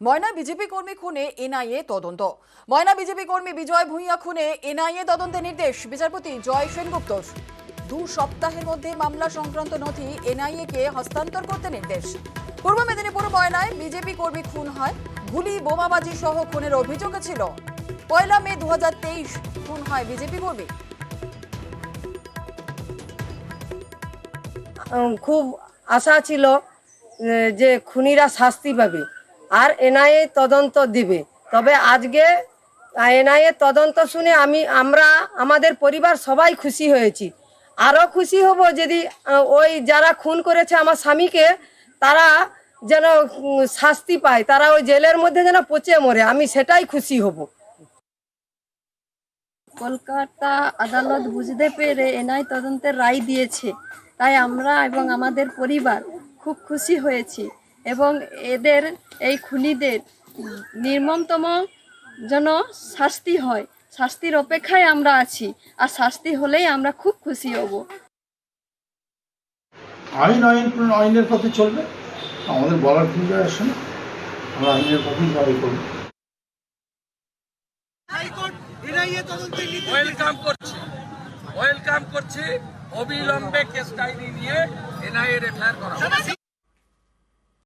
ময়না BJP কর্মী খুনে NIA তদন্ত। ময়না বিজেপি কর্মী বিজয় ভূঁইয়া খুনে এনআইএ তদন্তের নির্দেশ বিচারপতি জয় সেনগুপ্তর। 2 সপ্তাহের মধ্যে মামলা সংক্রান্ত নথি এনআইএ কে হস্তান্তর করতে নির্দেশ। পূর্ব মেদিনীপুর ময়নায় বিজেপি কর্মী খুন হয়। গুলি বোমাবাজি সহ খুনের অভিযোগ ছিল। 1 মে 2023 খুন হয় বিজেপি কর্মী। খুব আশা ছিল যে খুনিরা শাস্তি পাবে আর এনআইএ তদন্ত দিবে। তবে আজকে এনআইএ তদন্ত শুনে আমরা আমাদের পরিবার সবাই খুশি হয়েছি। আরও খুশি হব যদি ওই যারা খুন করেছে আমার স্বামীকে তারা যেন শাস্তি পায়, তারা ওই জেলের মধ্যে যেন পচে মরে, আমি সেটাই খুশি হব। কলকাতা আদালত বুঝতে পেরে এনআইএ তদন্তের রায় দিয়েছে, তাই আমরা এবং আমাদের পরিবার খুব খুশি হয়েছি এবং এই খুনিদের নির্মমতম যেন শাস্তি হয়, শাস্তির অপেক্ষায় আমরা আছি। আর শাস্তি হলেই আমরা খুব খুশি হব। আইনের পথে চলবে, আমাদের বলার কিছু আসে না, আমরা আইনের পথেই লড়াই করব। ওয়েলকাম করছি অবিলম্বে কেস ডায়েরি নিয়ে এনআইএ এফআইআর করা।